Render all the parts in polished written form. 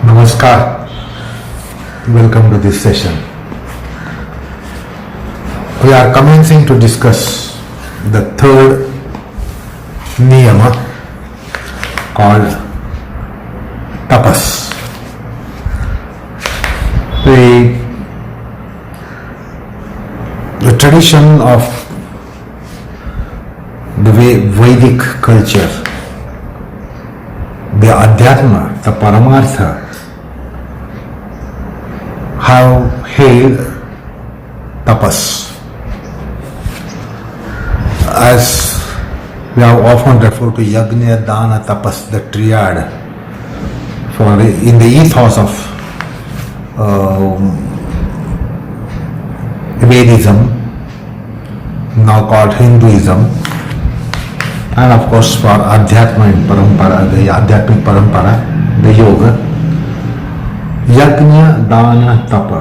Namaskar. Welcome to this session. We are commencing to discuss the third Niyama called Tapas. The tradition of the Vedic culture, the Adhyatma, the Paramartha, have hailed Tapas. As we have often referred to Yajna Dana Tapas, the triad, in the ethos of Vedism, now called Hinduism, and of course for Adhyatma and Paramartha, the Adhyatmic Parampara, the yoga, Yajna Dana Tapa.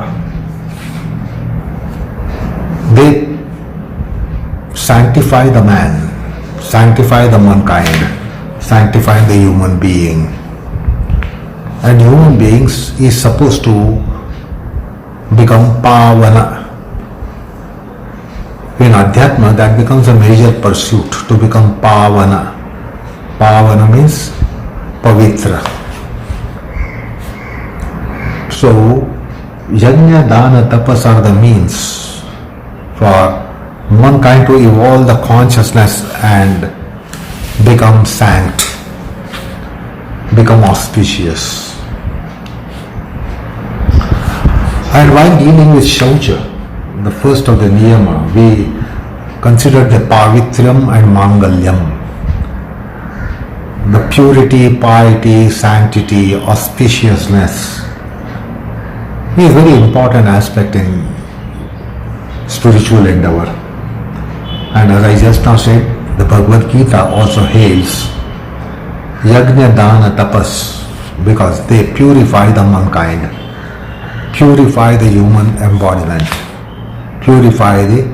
They sanctify the man, sanctify the mankind, sanctify the human being. And human beings is supposed to become Pavana. In Adhyatma, that becomes a major pursuit, to become Pavana. Pavana means Pavitra. So, Yajna Dana Tapas are the means for mankind to evolve the consciousness and become sanct, become auspicious. And while dealing with Shaucha, the first of the Niyama, we considered the Pavitra and Mangalam, the purity, piety, sanctity, auspiciousness is a very important aspect in spiritual endeavor. And as I just now said, the Bhagavad Gita also hails Yajna Dana Tapas because they purify the mankind, purify the human embodiment, purify the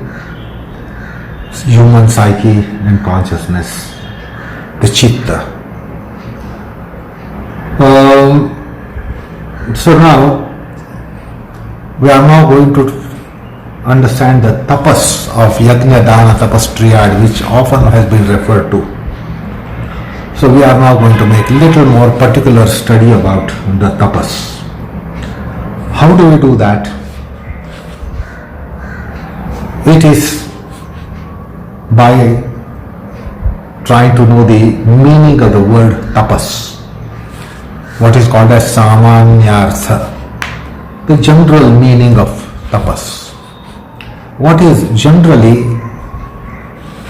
human psyche and consciousness, the chitta. So now, we are now going to understand the tapas of Yajna Dana Tapas triad, which often has been referred to. So we are now going to make a little more particular study about the tapas. How do we do that? It is by trying to know the meaning of the word tapas, what is called as samanyartha, the general meaning of tapas. What is generally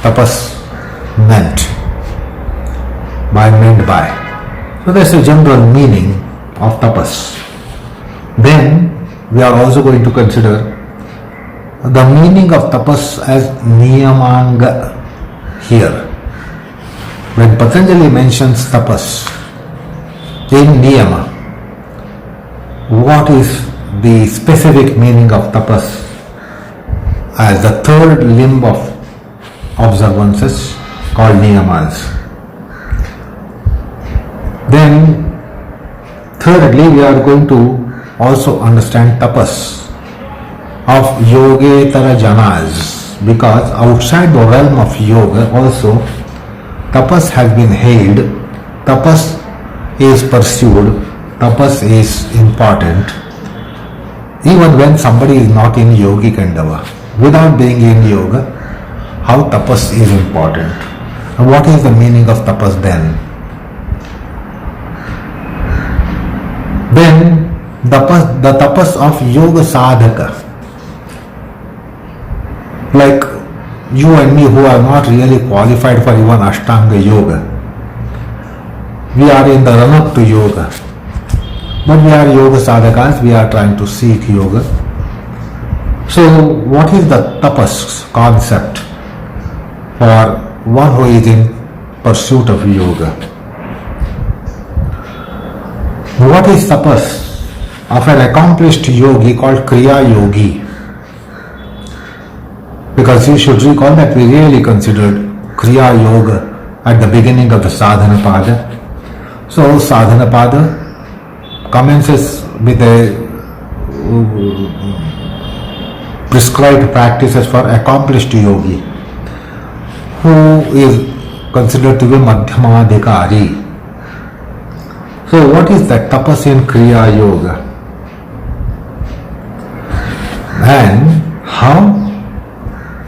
tapas meant by? So there's a general meaning of tapas. Then we are also going to consider the meaning of tapas as niyamanga here. When Patanjali mentions tapas in niyama, what is the specific meaning of tapas as the third limb of observances called niyamas? Then thirdly, we are going to also understand tapas of yogetara janas, because outside the realm of yoga also tapas has been hailed, tapas is pursued, tapas is important. Even when somebody is not in yogic endeavor, without being in yoga, how tapas is important. And what is the meaning of tapas then? Then the tapas of Yogasadhaka, like you and me who are not really qualified for even Ashtanga yoga, we are in the run-up to yoga, but we are yoga sadhakas, we are trying to seek yoga. So what is the tapas concept for one who is in pursuit of yoga? What is tapas of an accomplished yogi called Kriya yogi? Because you should recall that we really considered Kriya yoga at the beginning of the sadhana pada. So sadhana pada commences with a prescribed practices for accomplished yogi who is considered to be madhyamadhikari. So what is that tapas in Kriya Yoga? And how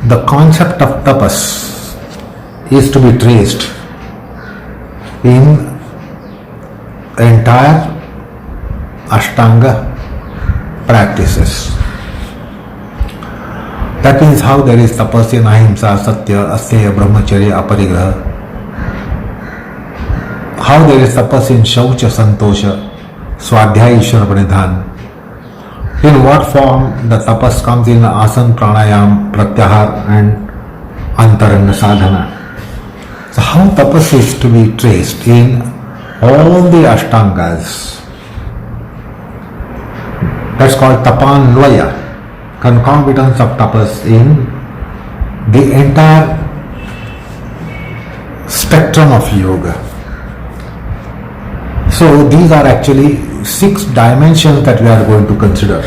the concept of tapas is to be traced in entire Ashtanga practices. That means how there is tapas in ahimsa, satya, asteya, brahmacharya, aparigraha. How there is tapas in shaucha, santosha, swadhyaya, ishvara pranidhan. In what form the tapas comes in asan, pranayam, pratyahar and antaranga sadhana. So how tapas is to be traced in all the Ashtangas. That's called Tapanvaya, concomitance of tapas in the entire spectrum of yoga. So these are actually 6 dimensions that we are going to consider.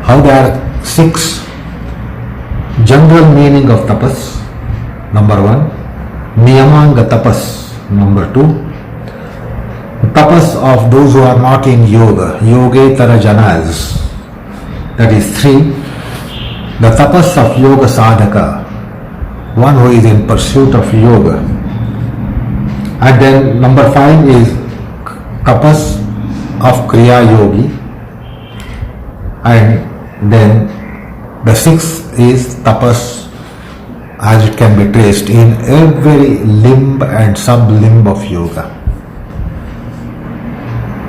How there are 6 general meaning of tapas. Number 1, Niyama Tapas. Number 2, tapas of those who are not in yoga, yoga janas. That is 3. The tapas of Yogasadhaka, one who is in pursuit of yoga. And then number 5 is tapas of Kriya yogi. And then the 6th is tapas as it can be traced in every limb and sub-limb of yoga.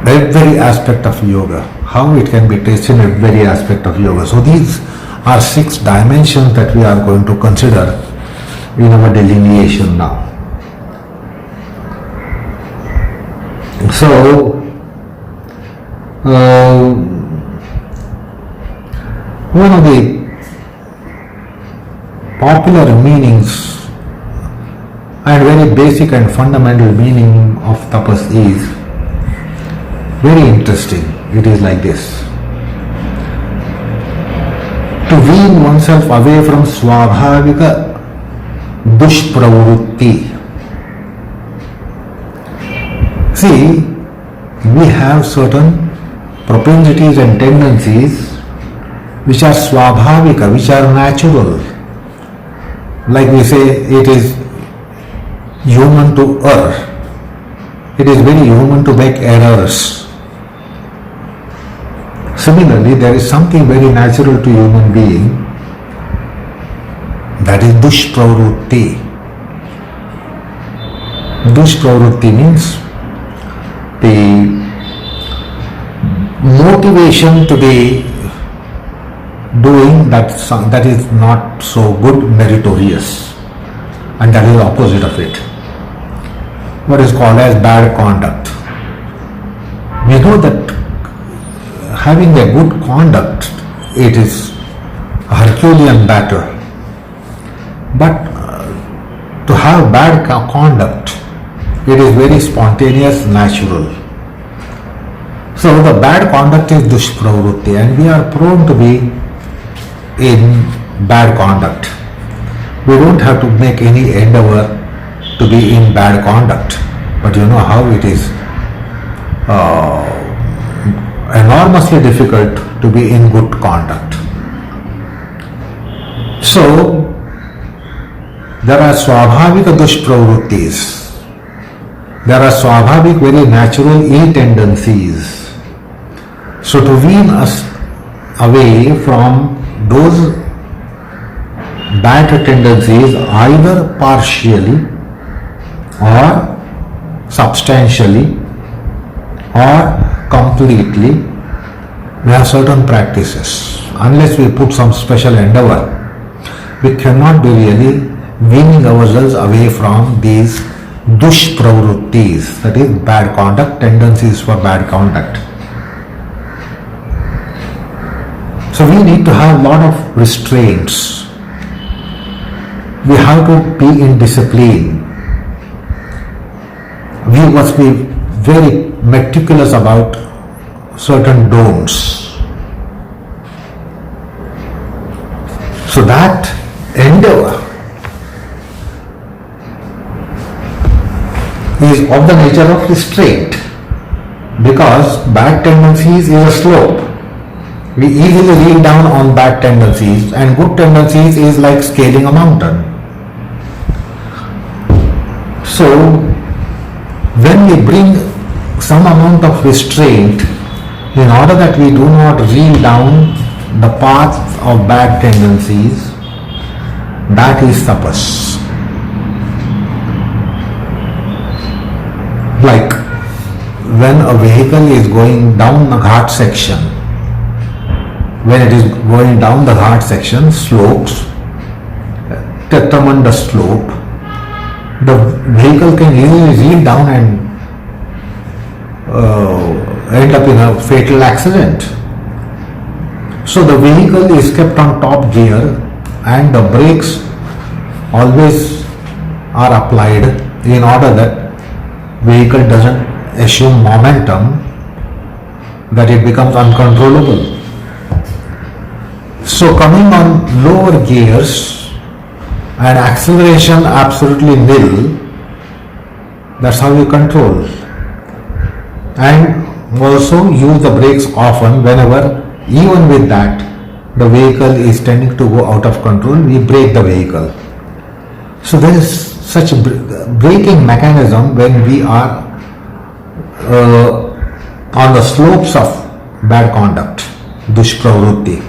Every aspect of yoga, how it can be traced in every aspect of yoga. So these are 6 dimensions that we are going to consider in our delineation now. So, one of the popular meanings and very basic and fundamental meaning of tapas is very interesting. It is like this: to wean oneself away from Swabhavika Pravruttis. See, we have certain propensities and tendencies which are Swabhavika, which are natural. Like we say, it is human to err. It is very human to make errors. Similarly, there is something very natural to human being, that is dushpravrutti. Dushpravrutti means the motivation to be doing that is not so good, meritorious, and that is the opposite of it. What is called as bad conduct. We know that having a good conduct, it is a Herculean battle. But to have bad conduct, it is very spontaneous, natural. So the bad conduct is dushpravrutti, and we are prone to be in bad conduct. We don't have to make any endeavor to be in bad conduct, but you know how it is enormously difficult to be in good conduct. So there are Swabhavika dushpravrutis. There are Swabhavik, very natural ill tendencies. So to wean us away from those bad tendencies, either partially or substantially or completely, we have certain practices. Unless we put some special endeavor, we cannot be really weaning ourselves away from these dushpravrutis, that is bad conduct, tendencies for bad conduct. So we need to have a lot of restraints. We have to be in discipline. We must be very meticulous about certain don'ts. So that endeavor is of the nature of restraint, because bad tendencies is a slope. We easily reel down on bad tendencies, and good tendencies is like scaling a mountain. So when we bring some amount of restraint in order that we do not reel down the path of bad tendencies, that is tapas. Like when a vehicle is going down the ghat section, when it is going down the ghat section, slopes, tremendous slope, the vehicle can easily reel down and end up in a fatal accident. So the vehicle is kept on top gear and the brakes always are applied in order that vehicle doesn't assume momentum, that it becomes uncontrollable. So coming on lower gears and acceleration absolutely nil, that's how you control. And also use the brakes often whenever, even with that, the vehicle is tending to go out of control, we brake the vehicle. So there is such a braking mechanism when we are on the slopes of bad conduct, dushpravrutti.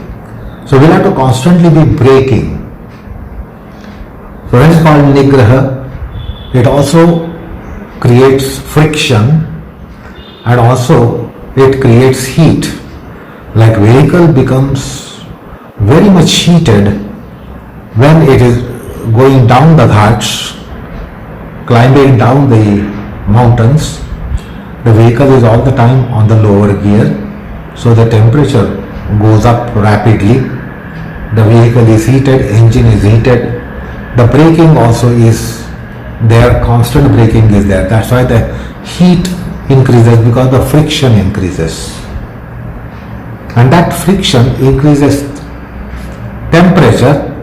So we'll have to constantly be braking. So when it's called nigraha, it also creates friction and also it creates heat. Like vehicle becomes very much heated when it is going down the ghats, climbing down the mountains. The vehicle is all the time on the lower gear, so the temperature goes up rapidly. The vehicle is heated, engine is heated, the braking also is there, constant braking is there. That's why the heat increases, because the friction increases. And that friction increases temperature,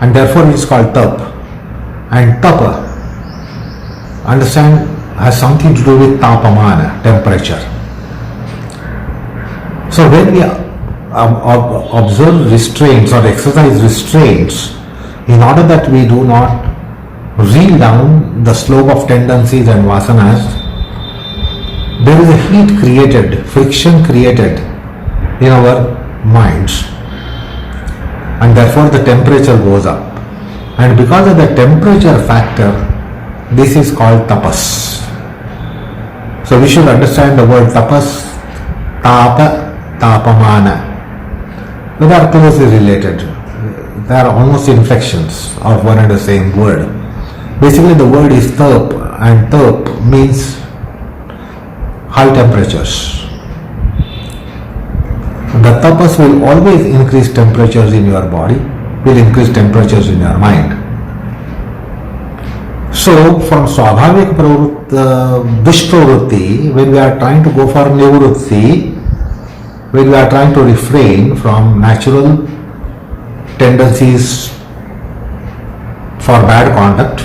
and therefore it is called tapa. And tapa, understand, has something to do with tapamana, temperature. So when we observe restraints or exercise restraints, in order that we do not reel down the slope of tendencies and vasanas, there is a heat created, friction created in our minds, and therefore the temperature goes up. And because of the temperature factor, this is called tapas. So we should understand the word tapas, tapa, tapamana. They are closely related. They are almost inflections of one and the same word. Basically the word is tap, and tap means high temperatures. The tapas will always increase temperatures in your body, will increase temperatures in your mind. So from Swabhavika Pravruttis, when we are trying to go for nivrutti, when we are trying to refrain from natural tendencies for bad conduct,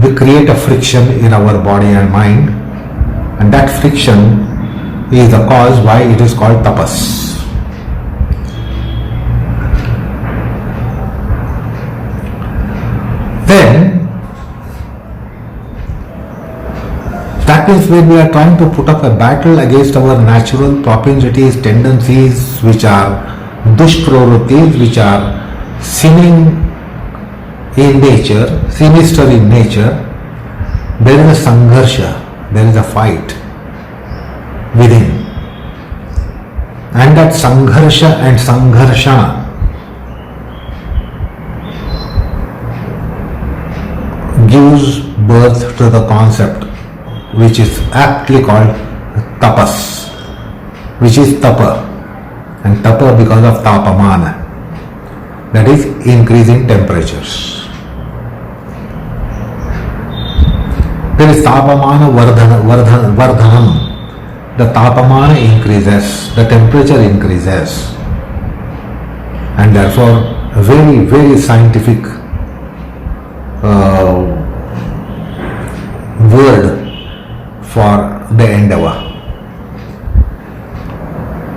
we create a friction in our body and mind, and that friction is the cause why it is called tapas. Then that means when we are trying to put up a battle against our natural propensities, tendencies, which are dushpravrutis, which are sinning in nature, sinister in nature, there is a Sangharsha, there is a fight within. And that Sangharsha and Sangharshana gives birth to the concept which is aptly called tapas, which is tapa, and tapa because of tapamana, that is increasing temperatures. There is tapamana vardhanam. The tapamana increases, the temperature increases, and therefore a very, very scientific word for the endeavor.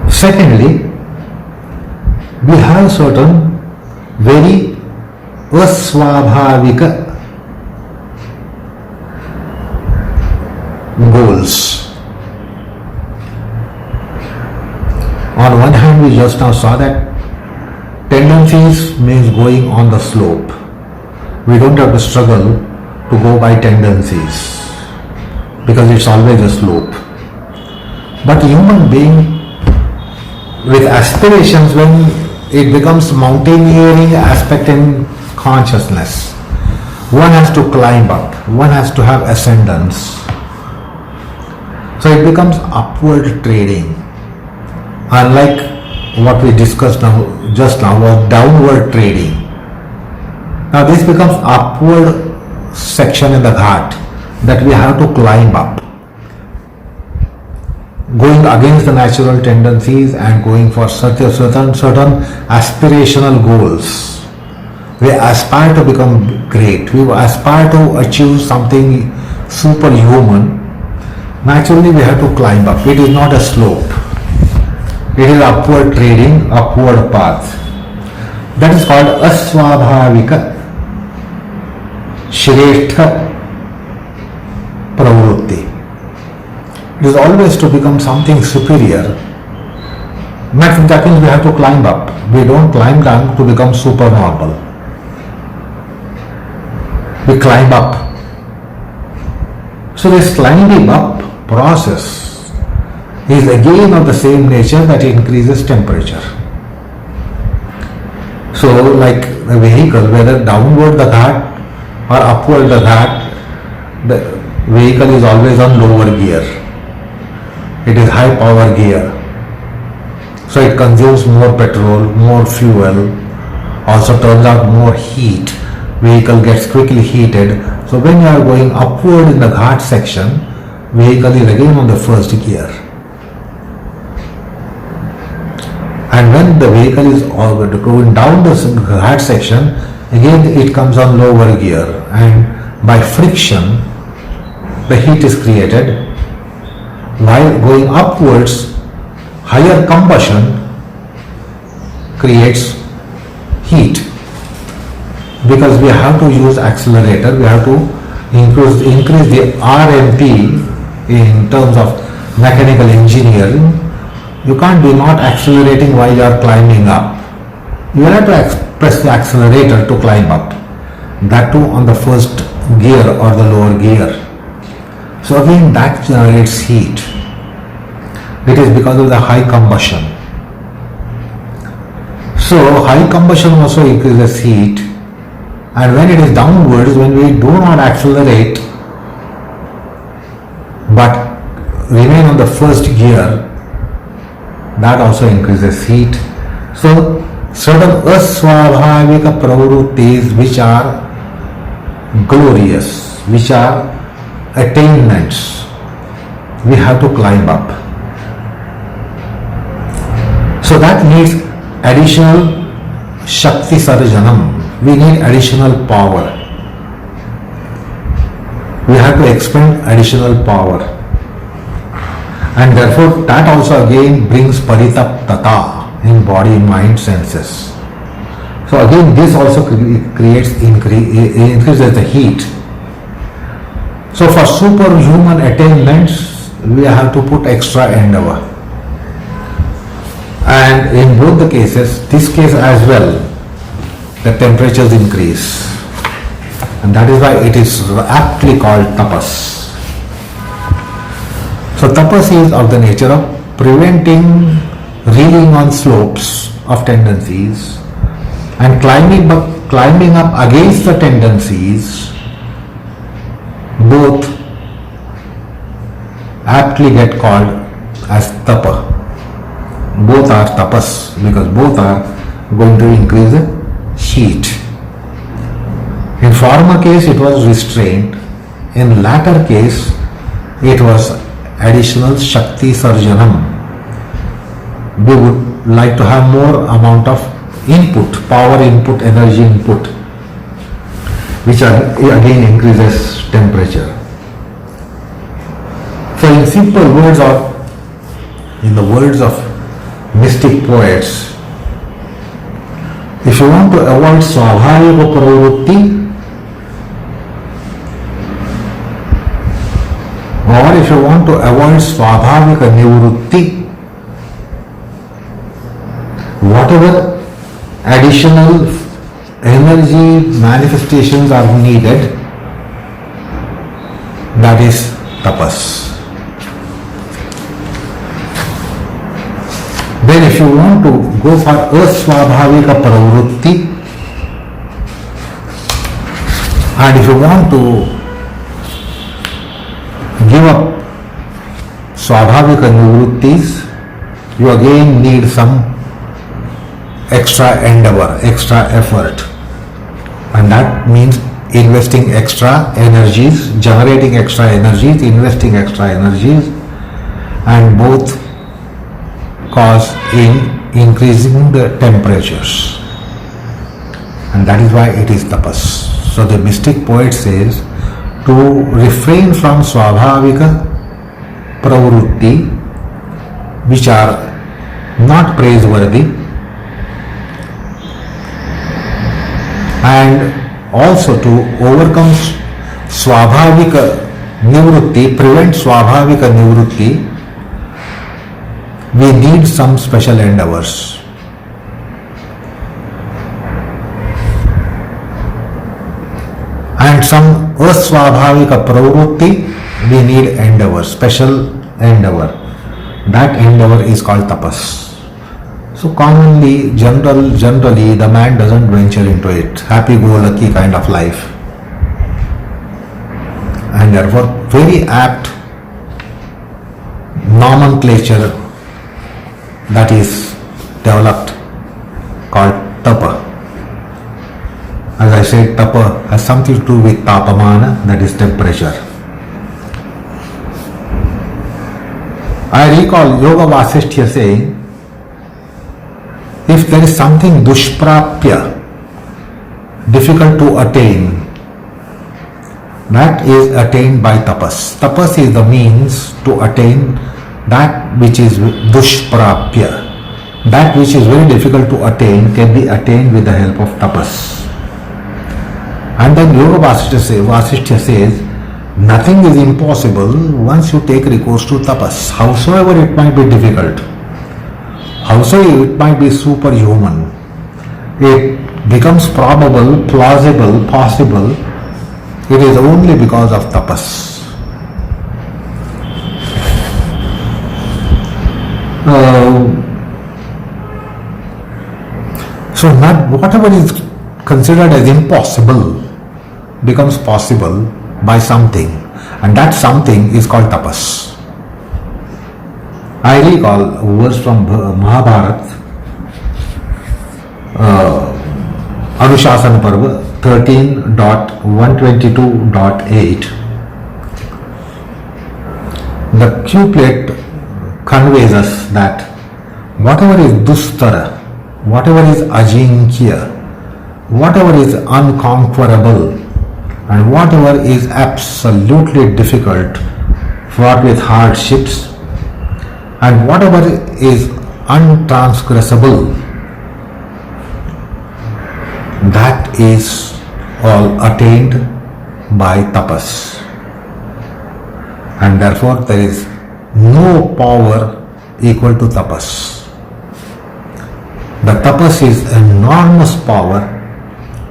Secondly, we have certain very Aswabhavika goals. On one hand, we just now saw that tendencies means going on the slope. We don't have to struggle to go by tendencies because it's always a slope. But human being with aspirations, when it becomes mountaineering aspect in consciousness, one has to climb up, one has to have ascendance. So it becomes upward trading. Unlike what we discussed just now was downward trading. Now this becomes upward section in the ghat that we have to climb up, going against the natural tendencies and going for certain aspirational goals. We aspire to become great. We aspire to achieve something superhuman. Naturally, we have to climb up. It is not a slope. It is upward trading, upward path. That is called Aswabhavika Pravruttis. It is always to become something superior. That means we have to climb up. We don't climb down to become supernormal. We climb up. So this climbing up process is again of the same nature that increases temperature. So like a vehicle, whether downward the ghat or upward the ghat, the vehicle is always on lower gear. It is high power gear. So it consumes more petrol, more fuel, also turns out more heat. Vehicle gets quickly heated. So when you are going upward in the ghat section, vehicle is again on the first gear. And when the vehicle is going down the ghat section, again it comes on lower gear, and by friction the heat is created. While going upwards, higher combustion creates heat, because we have to use accelerator, we have to increase the RMP in terms of mechanical engineering. You can't be not accelerating while you are climbing up. You have to press the accelerator to climb up. That too on the first gear or the lower gear. So again that generates heat. It is because of the high combustion. So high combustion also increases heat, and when it is downwards, when we do not accelerate but remain on the first gear, that also increases heat. So certain Aswabhavika Pravruttis which are glorious, which are attainments, we have to climb up. So that needs additional Shakti Sarjanam. We need additional power. We have to expend additional power. And therefore that also again brings paritaptata in body, mind, senses. So again this also increases the heat. So for superhuman attainments, we have to put extra endeavor. And in both the cases, this case as well, the temperatures increase. And that is why it is aptly called tapas. So tapas is of the nature of preventing reeling on slopes of tendencies and climbing up against the tendencies. Both aptly get called as tapa. Both are tapas because both are going to increase the heat. In former case it was restraint, In latter case, it was additional Shakti Sarjanam. We would like to have more amount of input, power input, energy input, which again increases temperature. So in simple words, or in the words of mystic poets, if you want to avoid Swabhavika Pravruttis, or if you want to avoid Swabhavika Nivrutti, whatever additional energy manifestations are needed, that is tapas. Then if you want to go for Aswabhavika Pravrutti, and if you want to give up Swabhavika Nivrittis, you again need some extra endeavor, extra effort, and that means investing extra energies, generating extra energies, investing extra energies, and both cause in increasing the temperatures, and that is why it is tapas. So the mystic poet says to refrain from Swabhavika Pravrutti, which are not praiseworthy, and also to overcome Swabhavika Nivrutti, prevent Swabhavika Nivrutti, we need some special endeavors. And some Aswabhavika Pravrutti, we need endeavor, special endeavor. That endeavor is called tapas. So commonly, generally the man doesn't venture into it, happy-go-lucky kind of life. And therefore very apt nomenclature that is developed called tapa. As I said, tapa has something to do with tapamana, that is temperature. I recall Yoga.Vasishtha saying, if there is something dushprapya, difficult to attain, that is attained by tapas. Tapas is the means to attain that which is dushprapya. That which is very difficult to attain can be attained with the help of tapas. And then Yoga.Vasishtha says, nothing is impossible once you take recourse to tapas, howsoever it might be difficult, howsoever it might be superhuman. It becomes probable, plausible, possible. It is only because of tapas. So not whatever is considered as impossible becomes possible by something, and that something is called tapas. I recall a verse from Mahabharata, Anushasana Parva 13.122.8. The couplet conveys us that whatever is dustara, whatever is Ajinkya, whatever is unconquerable, and whatever is absolutely difficult, fraught with hardships, and whatever is untransgressible, that is all attained by tapas. And therefore there is no power equal to tapas. The tapas is enormous power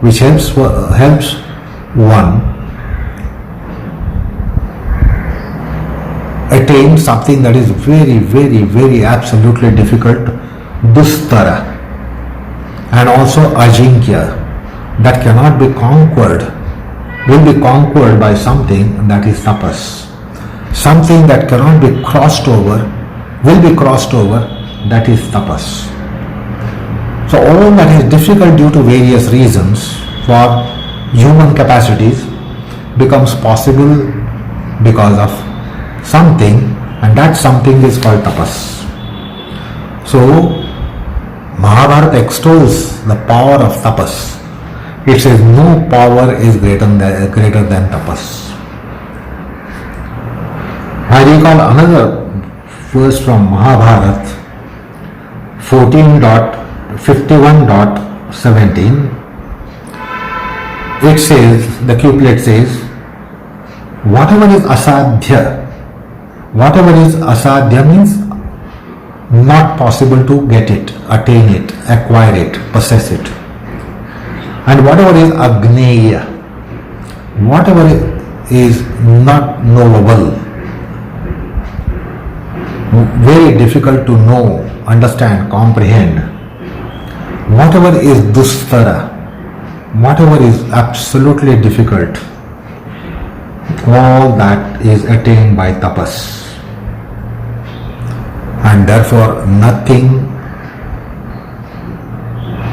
which helps one attain something that is very, very, very absolutely difficult, dustara, and also ajinkya, that cannot be conquered, will be conquered by something, that is tapas. Something that cannot be crossed over will be crossed over, that is tapas. So all that is difficult due to various reasons for human capacities becomes possible because of something, and that something is called tapas. So Mahabharata extols the power of tapas. It says no power is greater than tapas. I recall another verse from Mahabharata 14.51.17. It says, the couplet says, whatever is asadhya means not possible to get it, attain it, acquire it, possess it. And whatever is agneya, whatever is not knowable, very difficult to know, understand, comprehend, whatever is dustara, whatever is absolutely difficult, all that is attained by tapas. And therefore nothing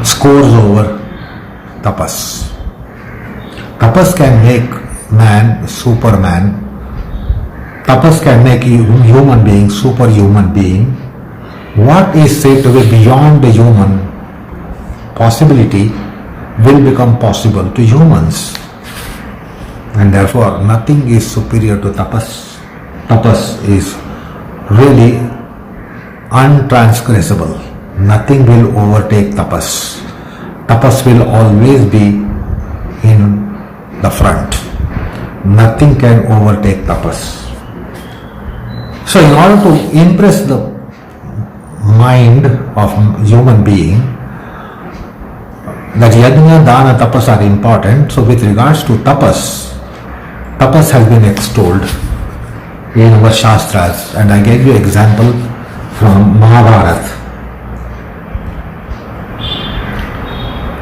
scores over tapas. Tapas can make man superman. Tapas can make human being superhuman being. What is said to be beyond the human possibility will become possible to humans. And therefore nothing is superior to tapas. Tapas is really untransgressible. Nothing will overtake tapas. Tapas will always be in the front. Nothing can overtake tapas. So in order to impress the mind of human being that Yajna Dana Tapas are important, so with regards to tapas, tapas has been extolled in our Shastras, and I gave you example from Mahabharata.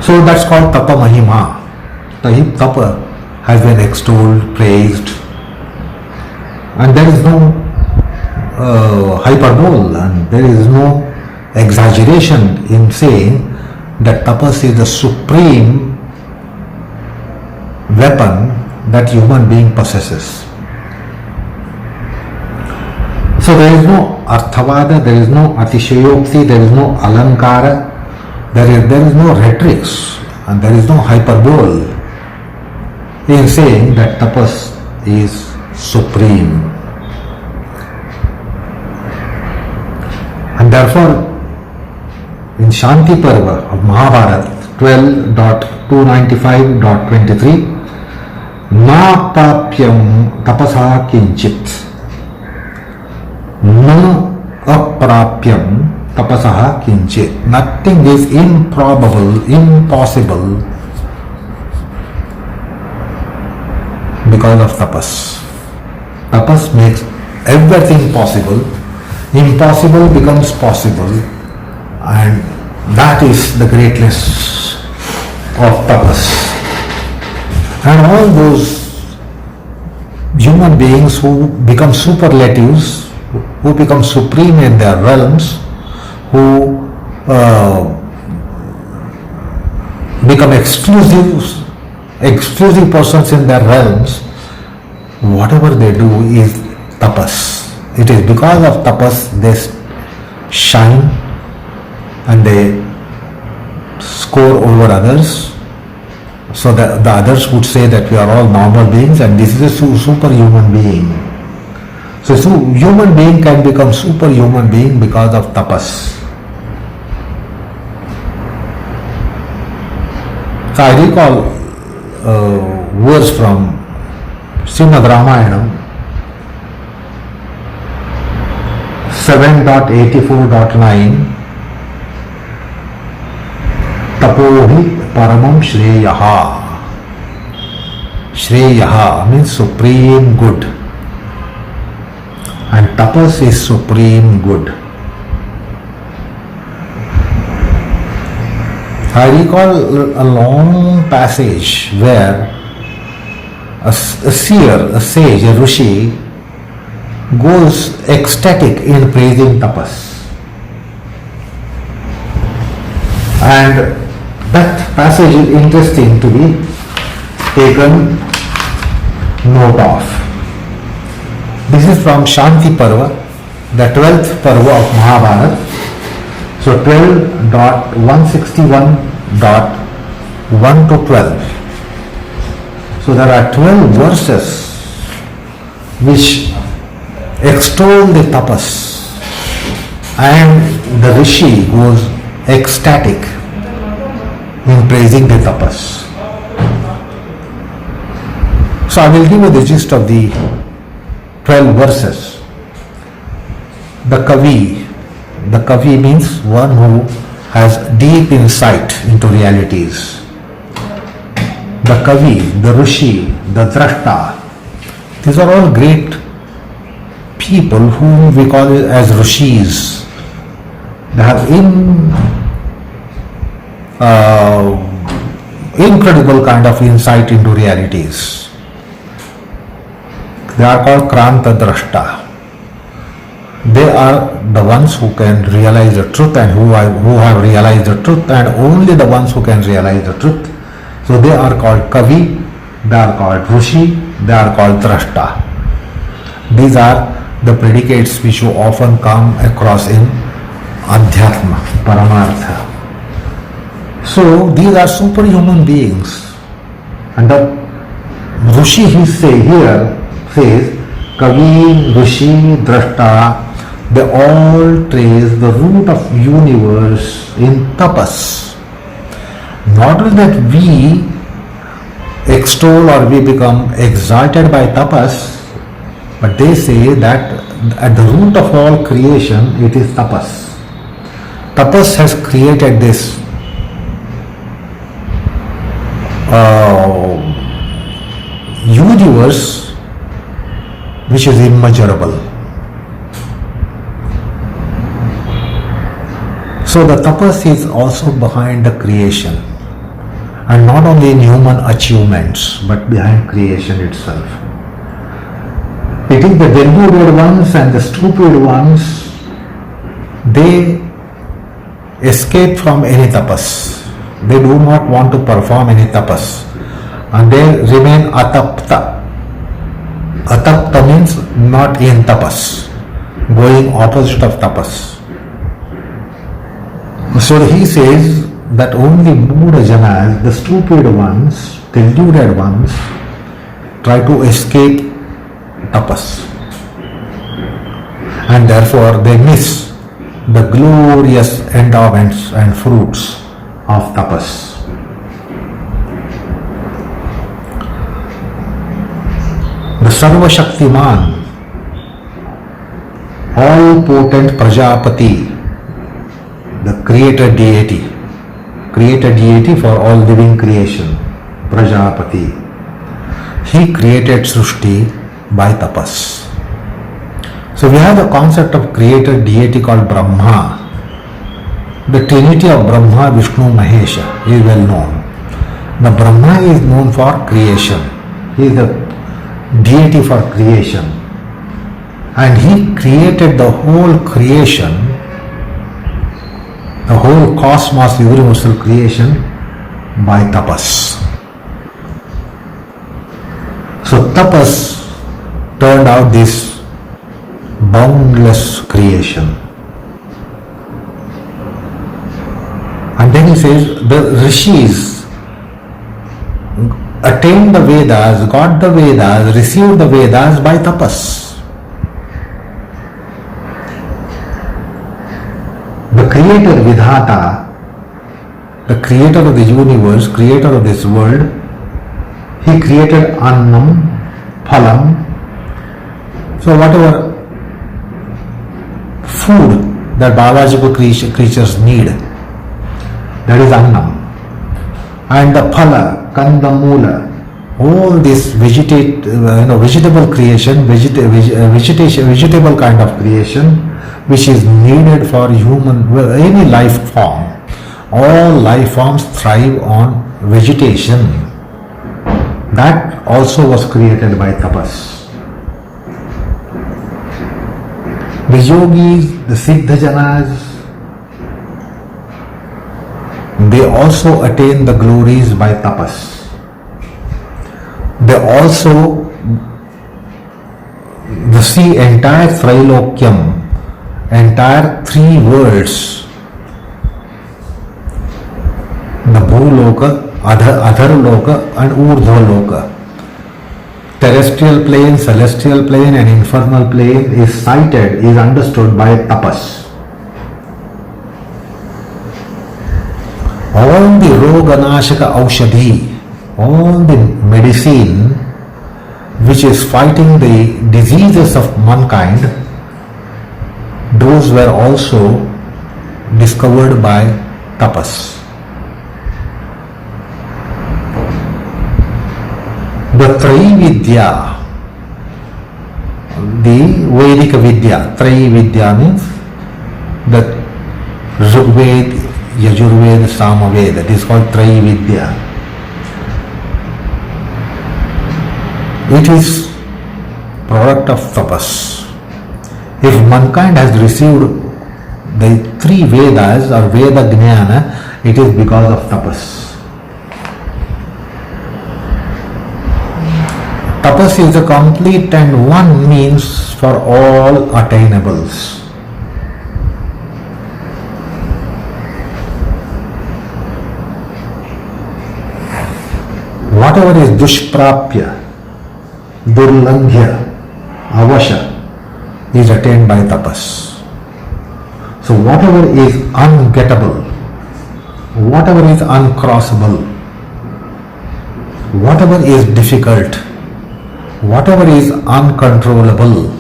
So that's called Tapa Mahima. Tapa has been extolled, praised, and there is no hyperbole and there is no exaggeration in saying that tapas is the supreme weapon that human being possesses. So there is no arthavada, there is no atishayokti, there is no alankara, there is no rhetorics and there is no hyperbole in saying that tapas is supreme. And therefore, in Shanti Parva of Mahabharata 12.295.23, Na papyam tapasa kinchit, na aprapyam tapasa kinchit. Nothing is improbable, impossible because of tapas. Tapas makes everything possible. Impossible becomes possible, and that is the greatness of tapas. And all those human beings who become superlatives, who become supreme in their realms, who become exclusive persons in their realms, whatever they do is tapas. It is because of tapas they shine and they score over others. So that the others would say that we are all normal beings and this is a superhuman being. So human being can become superhuman being because of tapas. So I recall a verse from Srimad Ramayana 7.84.9, Tapohi paramam shreyaha. Shreyaha means supreme good, and tapas is supreme good. I recall a long passage where a seer, a sage, a rishi goes ecstatic in praising tapas. And that passage is interesting to be taken note of. This is from Shanti Parva, the 12th Parva of Mahabharata. So 12.161.1 to 12. So there are 12 verses which extol the tapas, and the rishi goes ecstatic in praising the tapas. So I will give you the gist of the 12 verses. The Kavi means one who has deep insight into realities. The Kavi, the Rishi, the Drashta, these are all great people whom we call as Rishis. They have incredible kind of insight into realities. They are called Kranta Drashta. They are the ones who can realize the truth and who have realized the truth, and only the ones who can realize the truth. So they are called Kavi, they are called Rishi, they are called Drashta. These are the predicates which you often come across in Adhyatma, Paramartha. So these are superhuman beings. And the Rishi he says Kavi, Rishi, Drashta, they all trace the root of universe in tapas. Not only that we extol or we become exalted by tapas, but they say that at the root of all creation it is tapas. Tapas has created this universe which is immeasurable. So the tapas is also behind the creation, and not only in human achievements but behind creation itself. It is the deluded ones and the stupid ones, they escape from any tapas. They do not want to perform any tapas, and they remain atapta. Atapta means not in tapas, going opposite of tapas. So he says that only Mudha Janas, the stupid ones, deluded ones, try to escape tapas, and therefore they miss the glorious endowments and fruits of tapas. The Sarva Shaktiman, all potent Prajapati, the creator deity for all living creation, Prajapati, he created Srishti by tapas. So we have the concept of creator deity called Brahma. The trinity of Brahma, Vishnu, Mahesha is well known. The Brahma is known for creation. He is the deity for creation. And he created the whole creation, the whole cosmos, universal creation by tapas. So tapas turned out this boundless creation. And then he says the rishis attained the Vedas, got the Vedas, received the Vedas by tapas. The creator Vidhata, the creator of the universe, creator of this world, he created Annam, Phalam. So whatever food that biological creatures need, that is Annam. And the Phala, Kandamula, all this vegetable creation, vegetable kind of creation, which is needed for any life form. All life forms thrive on vegetation. That also was created by tapas. The yogis, the Siddha Janas, they also attain the glories by tapas. They also the see entire Trilokyam, entire three worlds, the Bhuloka, Adharloka and Urdhvaloka. Terrestrial plane, celestial plane and infernal plane is cited, is understood by tapas. All the Roganashaka Aushadhi, all the medicine which is fighting the diseases of mankind, those were also discovered by tapas. The Trividya, the Vedic Vidya, Trividya means the Rigveda, Yajurveda, Samaveda, this is called Trividya. It is product of tapas. If mankind has received the three Vedas or Veda Jnana, it is because of tapas. Tapas is a complete and one means for all attainables. Whatever is dushprapya, durlangya, avasha is attained by tapas. So whatever is ungettable, whatever is uncrossable, whatever is difficult, whatever is uncontrollable,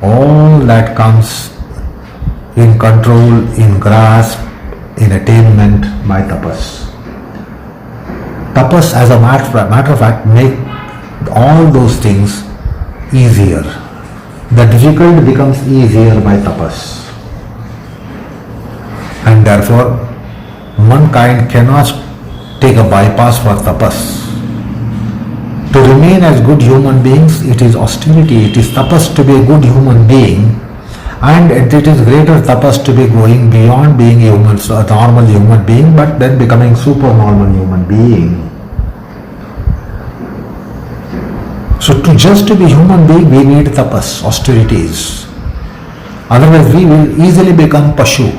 all that comes in control, in grasp, in attainment by tapas. Tapas, as a matter of fact, make all those things easier. The difficult becomes easier by tapas. And therefore, mankind cannot take a bypass for tapas. To remain as good human beings, it is austerity, it is tapas to be a good human being, and it is greater tapas to be going beyond being a normal human being, but then becoming super normal human being. So just to be human being, we need tapas, austerities. Otherwise we will easily become pashu.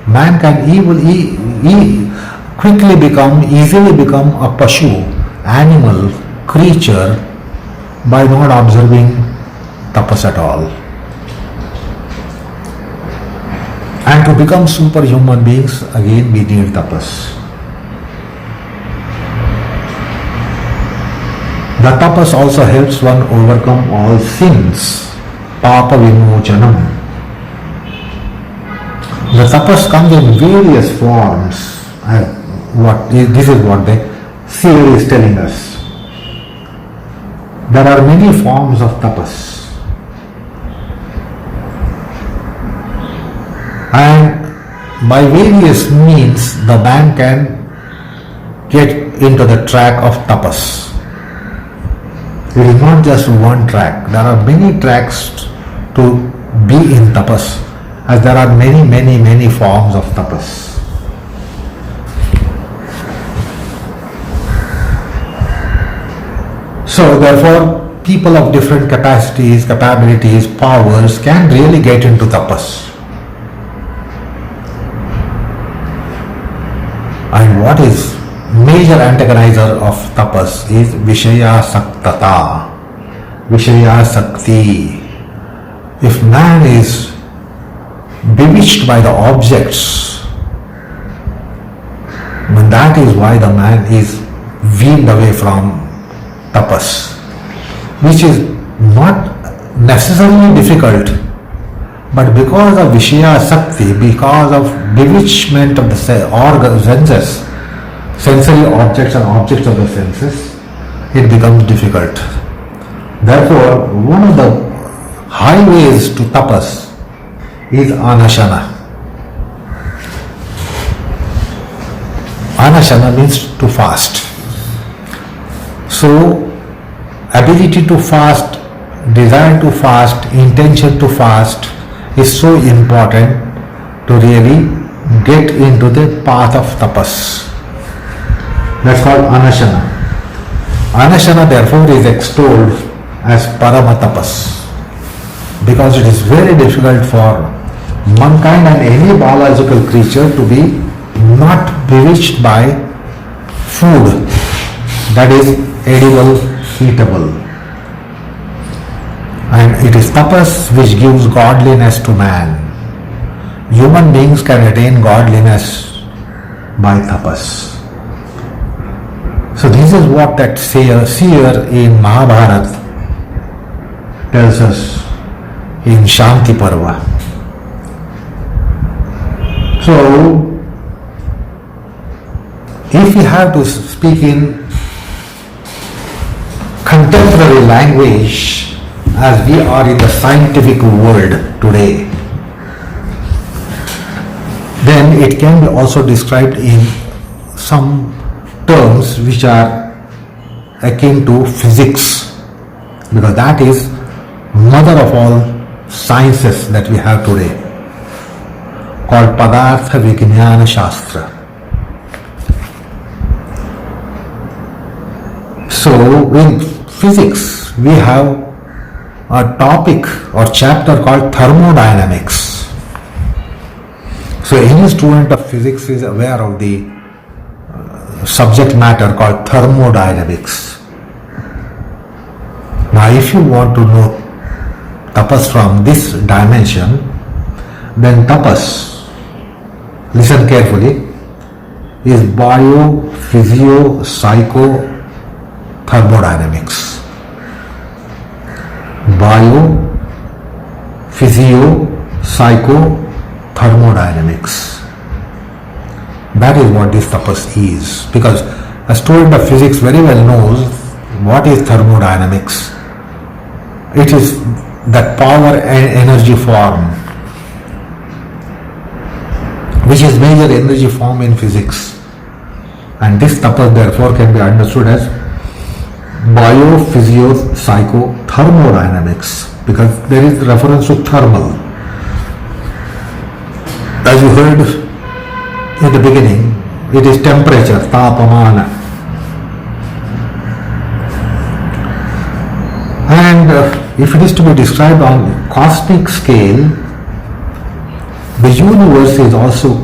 Man can easily become a pashu, animal, creature by not observing tapas at all. And to become superhuman beings, again we need tapas. The tapas also helps one overcome all sins, papa vimochanam. The tapas comes in various forms. This is what the theory is telling us. There are many forms of tapas. And by various means, the man can get into the track of tapas. It is not just one track. There are many tracks to be in tapas, as there are many forms of tapas. So therefore, people of different capacities, capabilities, powers can really get into tapas. And what is major antagonizer of tapas is Vishaya Saktata, Vishaya Sakti. If man is bewitched by the objects, then that is why the man is weaned away from tapas, which is not necessarily difficult, but because of Vishaya Sakti, because of bewitchment of the senses, sensory objects and objects of the senses, it becomes difficult. Therefore, one of the highways to tapas is anashana. Anashana means to fast. So, ability to fast, desire to fast, intention to fast is so important to really get into the path of tapas. That's called anashana. Anashana therefore is extolled as Tapas, because it is very difficult for mankind and any biological creature to be not bewitched by food that is edible, eatable. And it is tapas which gives godliness to man. Human beings can attain godliness by tapas. So this is what that seer in Mahabharata tells us in Shanti Parva. So if we have to speak in contemporary language, as we are in the scientific world today, then it can be also described in some terms which are akin to physics, because that is mother of all sciences that we have today, called Padartha Vijnana Shastra. So in physics we have a topic or chapter called thermodynamics. So any student of physics is aware of the subject matter called thermodynamics. Now if you want to know tapas from this dimension, then tapas, listen carefully, is bio, physio, psycho, thermodynamics. Bio, physio, psycho, thermodynamics. That is what this tapas is. Because a student of physics very well knows what is thermodynamics. It is that power and energy form, which is major energy form in physics. And this tapas therefore can be understood as bio, physio, psycho, thermodynamics, because there is reference to thermal. As you heard in the beginning, it is temperature, tapamana. And if it is to be described on cosmic scale, the universe is also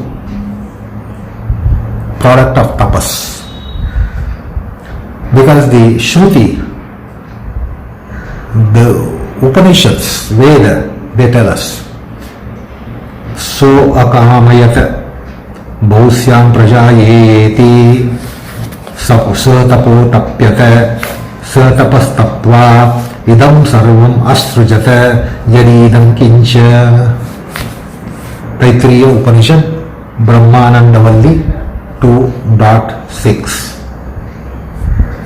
product of tapas. Because the Shruti, the Upanishads, Veda, they tell us, so akamayat bhusyam prajayeti satapo tapyata satapas tapva idam sarvam asrujata yadidam kincha. Taittiriya Upanishad, Brahmanandavalli 2.6.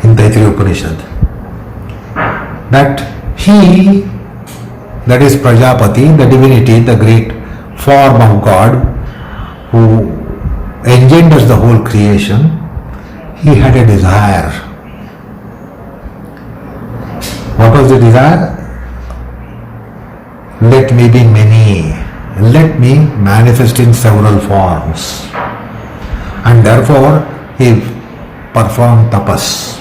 in Taittiriya Upanishad, that he, that is Prajapati, the divinity, the great form of God who engenders the whole creation, he had a desire. What was the desire? Let me be many, let me manifest in several forms. And therefore he performed tapas.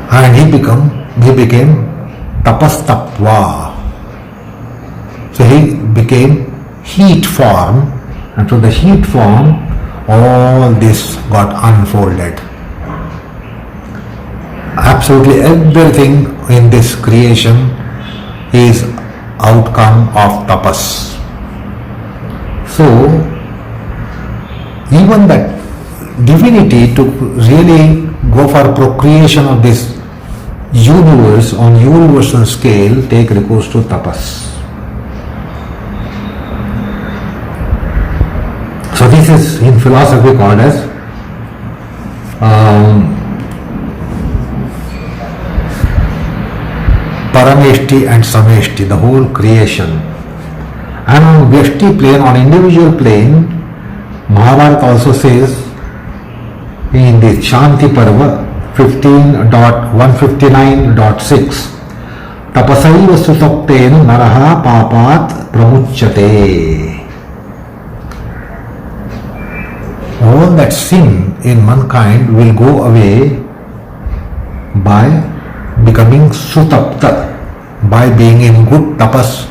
And he became Tapas.Taapa. So he became heat form, and from the heat form all this got unfolded. Absolutely everything in this creation is outcome of tapas. So even that divinity to really go for procreation of this universe on universal scale take recourse to tapas. So this is in philosophy called as Parameshti and Sameshti, the whole creation. And on Vyashti plane, on individual plane, Mahabharata also says in the Shanti Parva 15.159.6, Tapasaiva sutaptena naraha papat pramuchyate. All that sin in mankind will go away by becoming sutapta, by being in good tapas,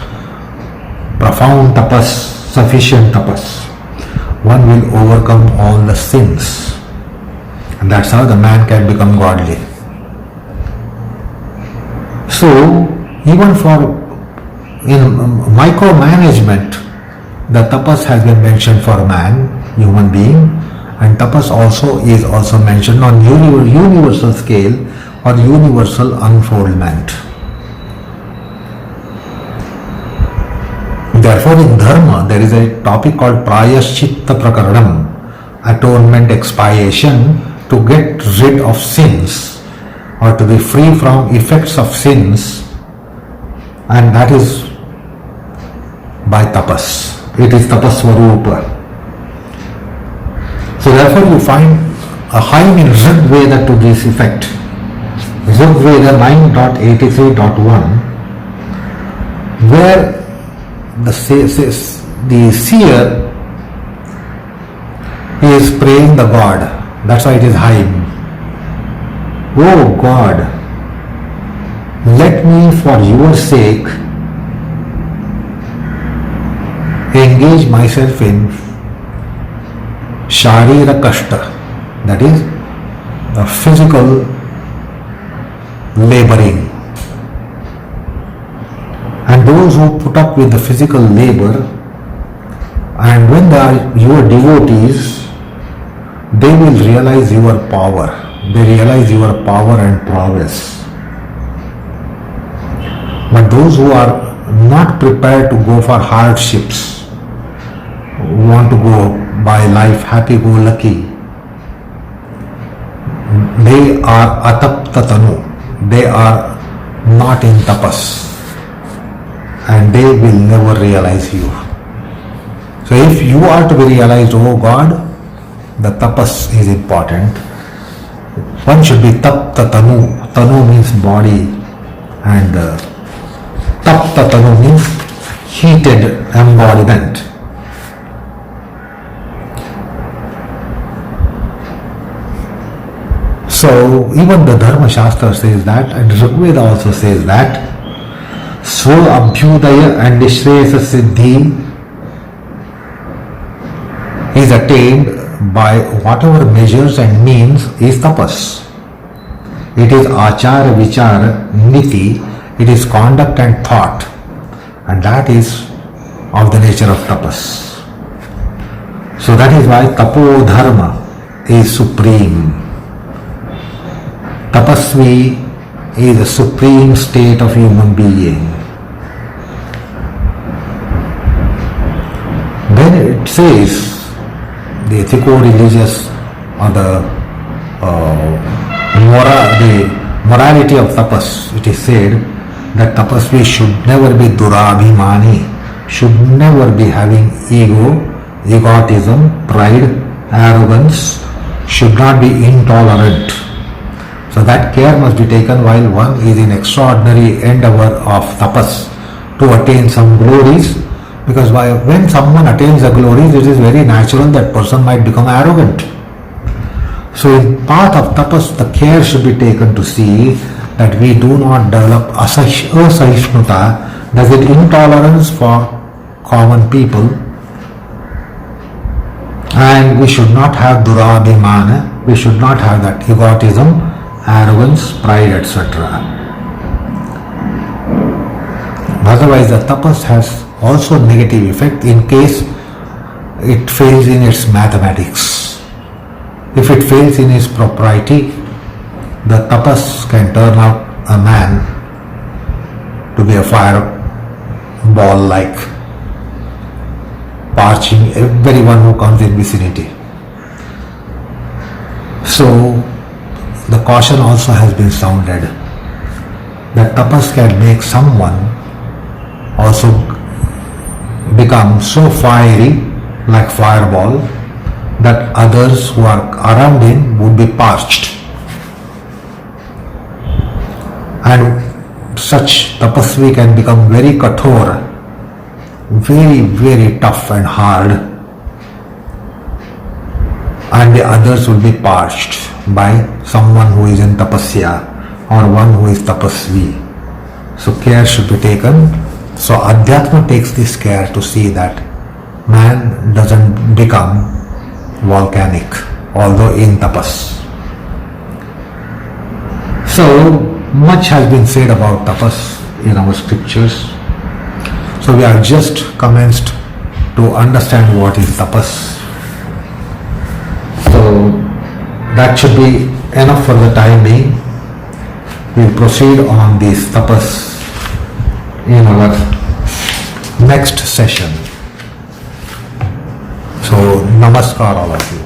profound tapas, sufficient tapas, one will overcome all the sins. And that's how the man can become godly. So, even for in micromanagement, the tapas has been mentioned for man, human being, and tapas is also mentioned on universal scale or universal unfoldment. Therefore, in dharma, there is a topic called prayaschitta prakaranam, atonement, expiation, to get rid of sins or to be free from effects of sins, and that is by tapas. It is tapasvarupa. So therefore you find a hymn in Rig Veda to this effect. Rig Veda 9.83.1, where the seer is praying the God. That's why it is hymn. Oh God, let me for your sake engage myself in sharira kashta, that is the physical laboring. And those who put up with the physical labor, and when they are your devotees, they will realize your power. They realize your power and prowess. But those who are not prepared to go for hardships, who want to go by life happy-go-lucky, they are ataptatanu. They are not in tapas, and they will never realize you. So if you are to be realized, oh God, the tapas is important. One should be taptatanu. Tanu means body, and taptatanu means heated embodiment. So even the Dharma Shastra says that, and Rigveda also says that Swabhavika and Nishresa Siddhi is attained by whatever measures and means is tapas. It is achara, vichara, niti, it is conduct and thought, and that is of the nature of tapas. So that is why tapo dharma is supreme. Tapasvi is the supreme state of human being. Then it says, the ethico-religious or the morality of tapas, it is said that tapasvi should never be durabhimani, should never be having ego, egotism, pride, arrogance, should not be intolerant. So that care must be taken while one is in extraordinary endeavor of tapas to attain some glories, because when someone attains the glories, it is very natural that person might become arrogant. So in path of tapas, the care should be taken to see that we do not develop asaishnuta, that is intolerance for common people, and we should not have durabhimana, we should not have that egotism, arrogance, pride, etc. Otherwise the tapas has also negative effect in case it fails in its mathematics. If it fails in its propriety, the tapas can turn out a man to be a fireball like, parching everyone who comes in vicinity. So the caution also has been sounded that tapas can make someone also become so fiery like fireball that others who are around him would be parched. And such tapasvi can become very kathor, very, very tough and hard, and the others will be parched by someone who is in tapasya, or one who is tapasvi. So care should be taken. So Adhyatma takes this care to see that man doesn't become volcanic, although in tapas. So much has been said about tapas in our scriptures. So we have just commenced to understand what is tapas. So that should be enough for the time being. We'll proceed on these tapas in our next session. So namaskar all of you.